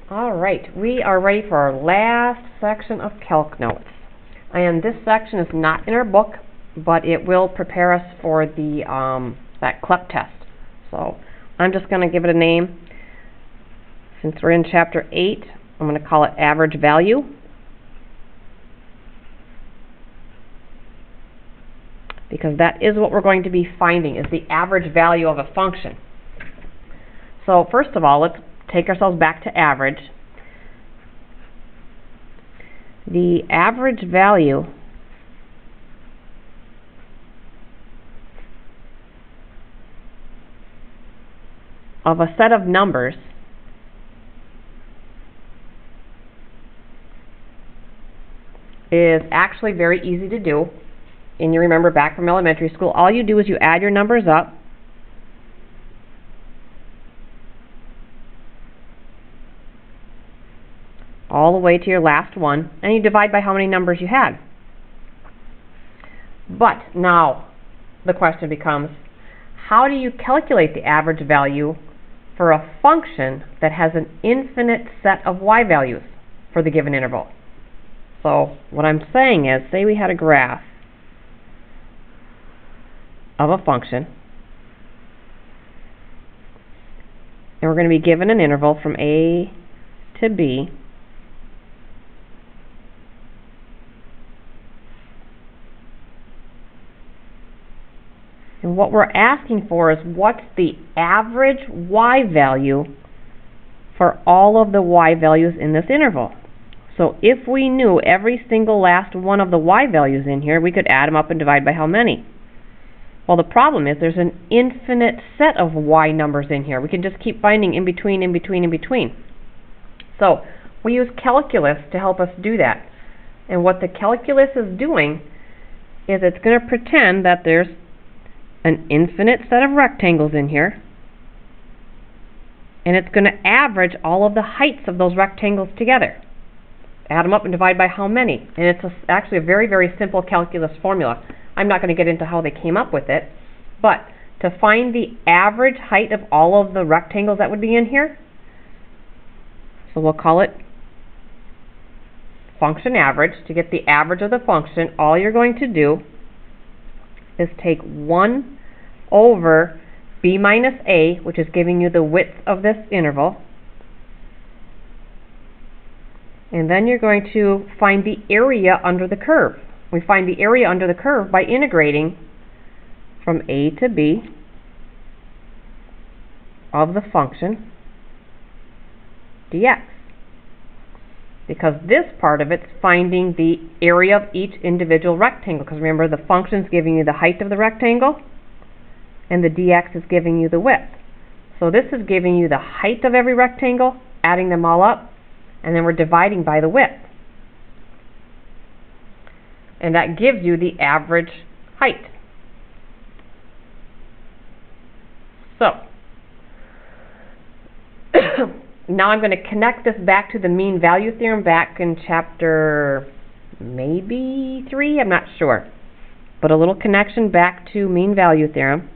All right, we are ready for our last section of Calc Notes. And this section is not in our book, but it will prepare us for the that CLEP test. So I'm just going to give it a name. Since we're in Chapter 8, I'm going to call it Average Value. Because that is what we're going to be finding, is the average value of a function. So first of all, let's take ourselves back to average. The average value of a set of numbers is actually very easy to do. And you remember back from elementary school, all you do is you add your numbers up. All the way to your last one, and you divide by how many numbers you had. But now the question becomes, how do you calculate the average value for a function that has an infinite set of y values for the given interval? So what I'm saying is, say we had a graph of a function, and we're going to be given an interval from a to b, and what we're asking for is what's the average y value for all of the y values in this interval. So if we knew every single last one of the y values in here, we could add them up and divide by how many. Well, the problem is there's an infinite set of y numbers in here. We can just keep finding in between, in between, in between. So we use calculus to help us do that. And what the calculus is doing is it's going to pretend that there's an infinite set of rectangles in here, and it's going to average all of the heights of those rectangles together. Add them up and divide by how many. And it's actually a very, very simple calculus formula. I'm not going to get into how they came up with it, but to find the average height of all of the rectangles that would be in here, so we'll call it function average. To get the average of the function, all you're going to do is take 1 over b minus a, which is giving you the width of this interval, and then you're going to find the area under the curve. We find the area under the curve by integrating from a to b of the function dx. Because this part of it's finding the area of each individual rectangle. Because remember, the function's giving you the height of the rectangle, and the dx is giving you the width. So this is giving you the height of every rectangle, adding them all up, and then we're dividing by the width. And that gives you the average height. So now I'm going to connect this back to the mean value theorem back in chapter maybe 3, I'm not sure. But a little connection back to mean value theorem.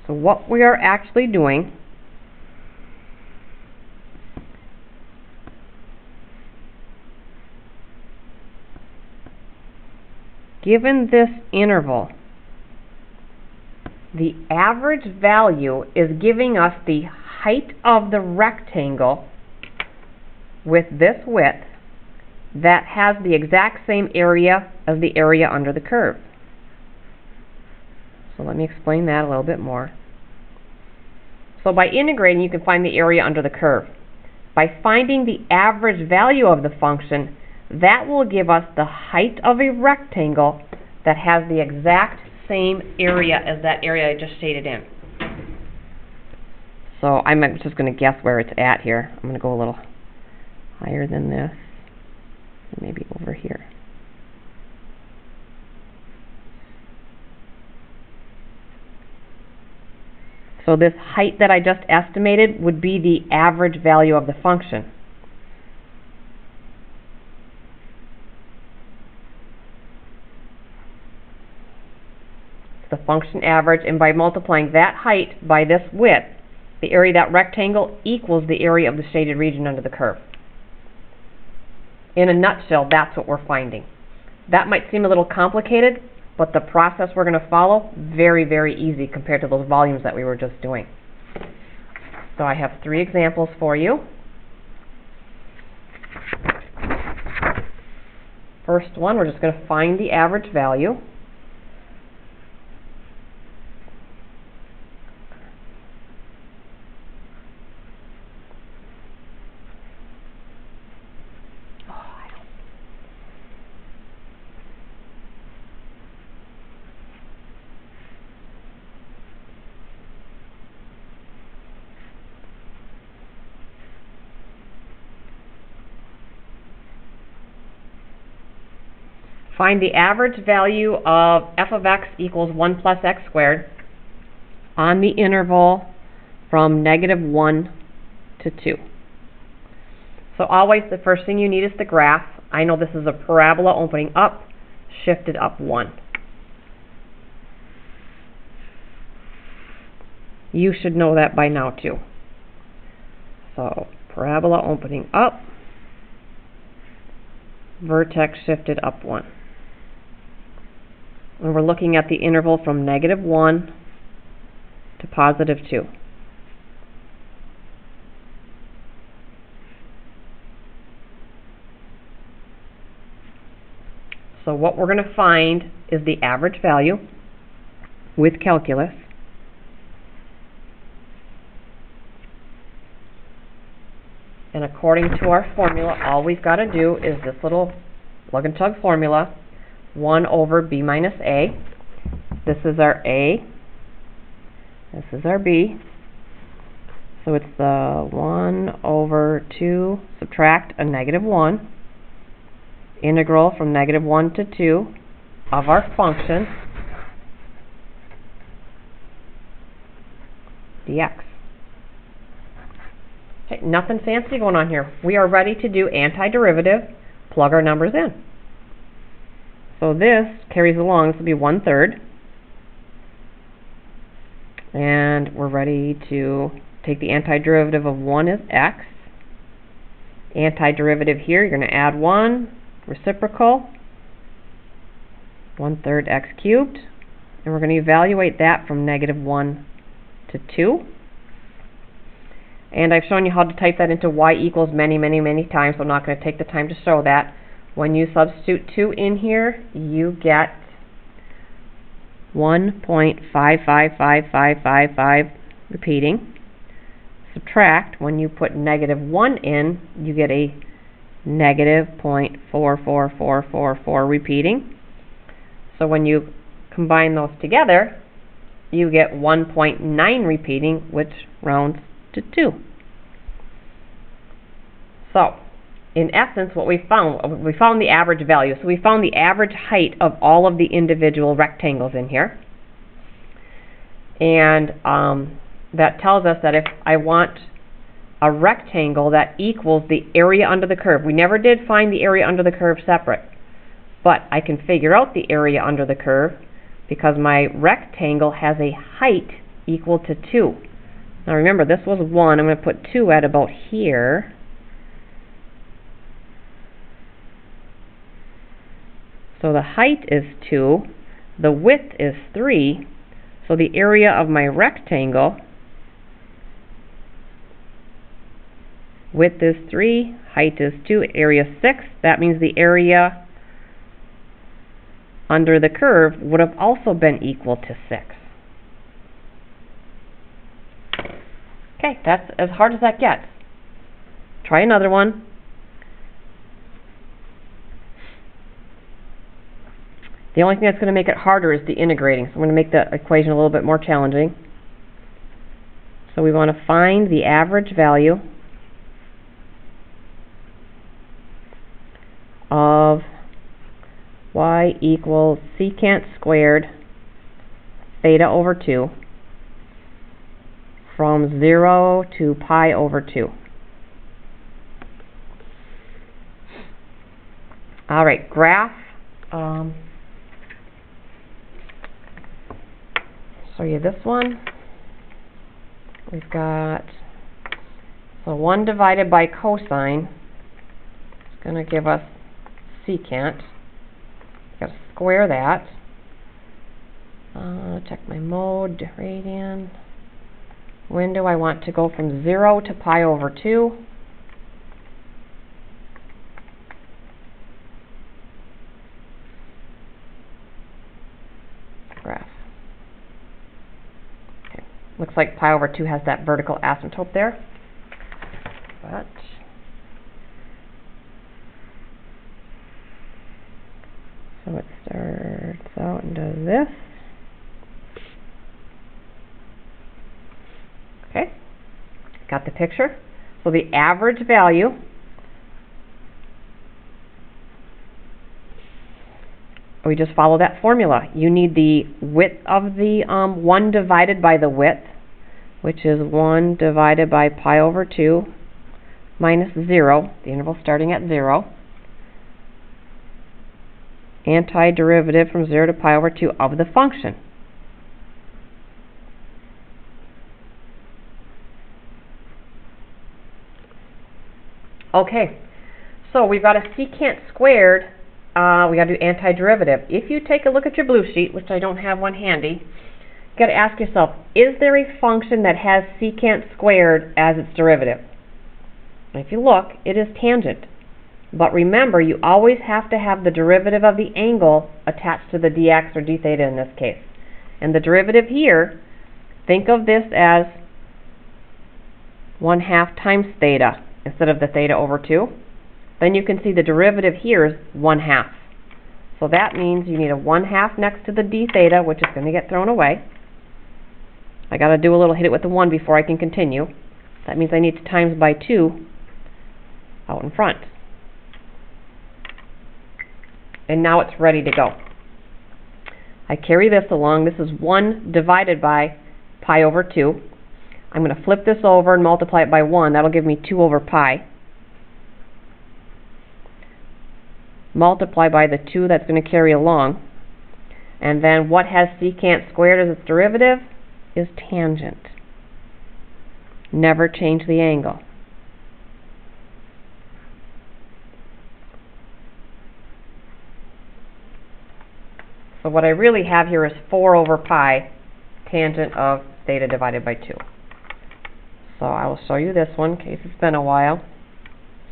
So what we are actually doing given this interval, the average value is giving us the height of the rectangle with this width that has the exact same area as the area under the curve. So let me explain that a little bit more. So by integrating, you can find the area under the curve. By finding the average value of the function, that will give us the height of a rectangle that has the exact same area as that area I just shaded in. So I'm just going to guess where it's at here. I'm going to go a little higher than this, maybe over here. So this height that I just estimated would be the average value of the function. The function average, and by multiplying that height by this width, the area of that rectangle equals the area of the shaded region under the curve. In a nutshell, that's what we're finding. That might seem a little complicated, but the process we're going to follow, very, very easy compared to those volumes that we were just doing. So I have 3 examples for you. First one, we're just going to find the average value. Find the average value of f of x equals 1 plus x squared on the interval from -1 to 2. So always the first thing you need is the graph. I know this is a parabola opening up, shifted up 1. You should know that by now too. So parabola opening up, vertex shifted up 1. And we're looking at the interval from -1 to +2. So what we're going to find is the average value with calculus. And according to our formula, all we've got to do is this little plug and chug formula, 1 over b minus a. This is our a. This is our b. So it's the 1 over 2 subtract a -1. Integral from -1 to 2 of our function dx. Okay, nothing fancy going on here. We are ready to do antiderivative, plug our numbers in. So this carries along, this will be 1/3. And we're ready to take the antiderivative of 1 is x. Antiderivative here, you're going to add 1, reciprocal, 1/3 x cubed. And we're going to evaluate that from -1 to 2. And I've shown you how to type that into y equals many, many, many times, so I'm not going to take the time to show that. When you substitute 2 in here, you get 1.555555 repeating. Subtract, when you put -1 in, you get a -0.44444 repeating. So when you combine those together, you get 1.9 repeating, which rounds to 2. So, in essence, what we found the average value. So we found the average height of all of the individual rectangles in here. And that tells us that if I want a rectangle that equals the area under the curve, we never did find the area under the curve separate, but I can figure out the area under the curve because my rectangle has a height equal to 2. Now remember, this was 1. I'm going to put 2 at about here. So the height is 2, the width is 3, so the area of my rectangle, width is 3, height is 2, area 6. That means the area under the curve would have also been equal to 6. Okay, that's as hard as that gets. Try another one. The only thing that's going to make it harder is the integrating. So I'm going to make the equation a little bit more challenging. So we want to find the average value of y equals secant squared theta over 2 from 0 to pi over 2. All right, graph. Show you this one. We've got, so 1 divided by cosine is going to give us secant. Got to square that. Check my mode, radian. When do I want to go from 0 to pi over 2? Graph. Okay. Looks like pi over 2 has that vertical asymptote there. But so it starts out and does this. Okay, got the picture? So the average value we just follow that formula. You need the width of the 1 divided by the width, which is 1 divided by pi over 2 minus 0, the interval starting at 0. Antiderivative from 0 to pi over 2 of the function. Okay, so we've got a secant squared. We got to do antiderivative. If you take a look at your blue sheet, which I don't have one handy, you got to ask yourself, is there a function that has secant squared as its derivative? And if you look, it is tangent. But remember, you always have to have the derivative of the angle attached to the dx or d theta in this case. And the derivative here, think of this as 1/2 times theta instead of the theta over 2. Then you can see the derivative here is 1/2. So that means you need a 1/2 next to the d theta, which is going to get thrown away. I got to do a little hit it with the 1 before I can continue. That means I need to times by 2 out in front. And now it's ready to go. I carry this along. This is 1 divided by pi over 2. I'm going to flip this over and multiply it by 1. That'll give me 2 over pi. Multiply by the 2 that's going to carry along. And then what has secant squared as its derivative is tangent. Never change the angle. So what I really have here is 4 over pi, tangent of theta divided by 2. So I will show you this one in case it's been a while.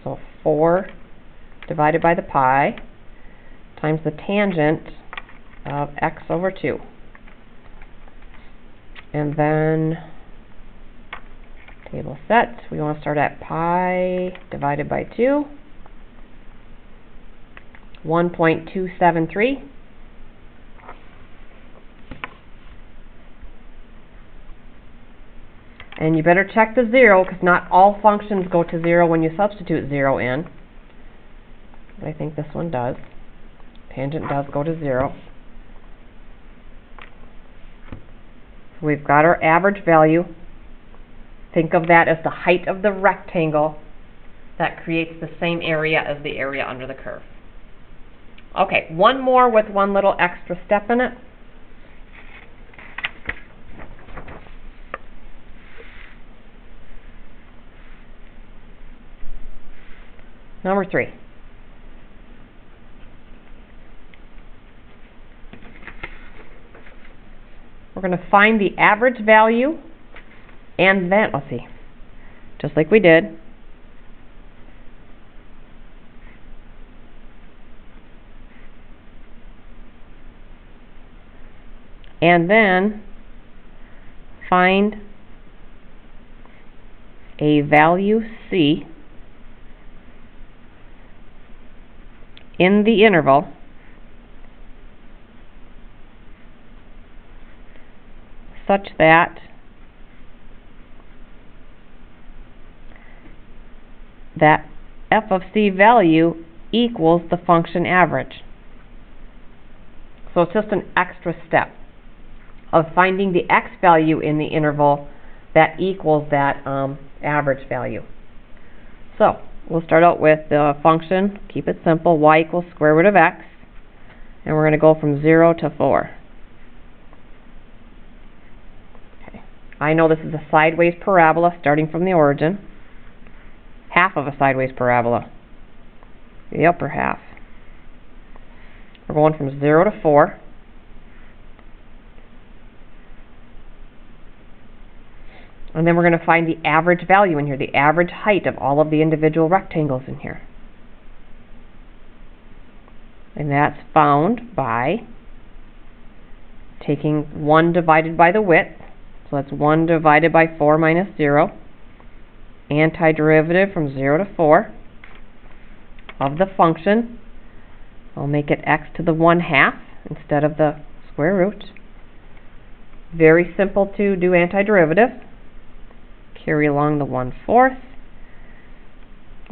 So 4 divided by the pi times the tangent of x over 2. And then table set, we want to start at pi divided by 2, 1.273. And you better check the 0, because not all functions go to 0 when you substitute 0 in. But I think this one does. Tangent does go to 0. So we've got our average value. Think of that as the height of the rectangle that creates the same area as the area under the curve. Okay, one more with one little extra step in it. Number 3. We're going to find the average value and then, let's see, just like we did, and then find a value C in the interval such that f of c value equals the function average. So it's just an extra step of finding the x value in the interval that equals that average value. So we'll start out with the function, keep it simple, y equals square root of x, and we're going to go from 0 to 4. Okay. I know this is a sideways parabola starting from the origin. Half of a sideways parabola. The upper half. We're going from 0 to 4. And then we're going to find the average value in here, the average height of all of the individual rectangles in here. And that's found by taking 1 divided by the width. So that's 1 divided by 4 minus 0. Antiderivative from 0 to 4 of the function. I'll make it x to the 1/2 instead of the square root. Very simple to do antiderivative. Carry along the 1/4.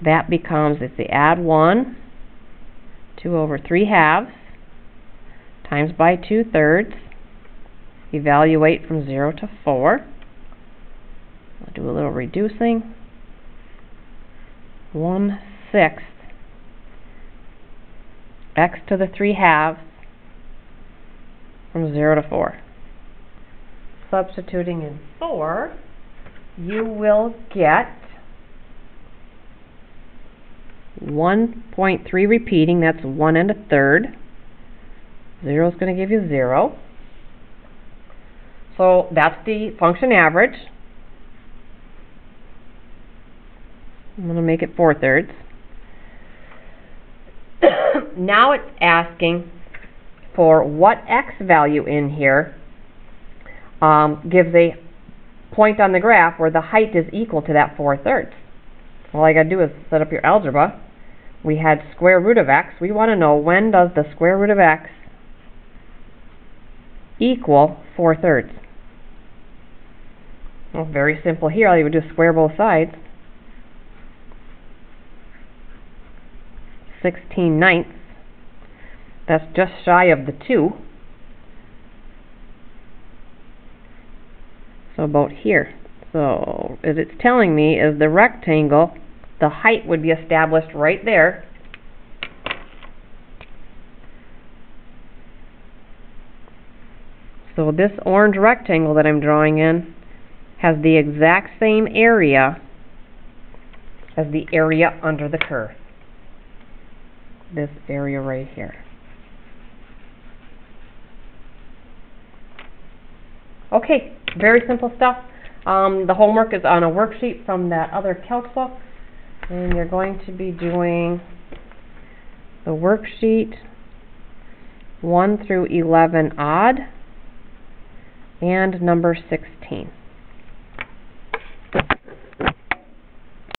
That becomes, if we add 1, 2 over 3/2 times by 2/3. Evaluate from 0 to 4. I'll do a little reducing. 1/6 x to the 3/2 from 0 to 4. Substituting in 4, you will get 1.3 repeating, that's 1 1/3. 0 is going to give you 0. So that's the function average. I'm going to make it 4/3. Now it's asking for what x value in here gives a point on the graph where the height is equal to that 4/3. All I got to do is set up your algebra. We had square root of x. We want to know, when does the square root of x equal 4/3? Well, very simple here. All you would do is square both sides. 16/9. That's just shy of the 2. So about here. So as it's telling me is the rectangle, the height would be established right there. So this orange rectangle that I'm drawing in has the exact same area as the area under the curve. This area right here. Okay, very simple stuff. The homework is on a worksheet from that other calc book, and you're going to be doing the worksheet 1 through 11 odd and number 16.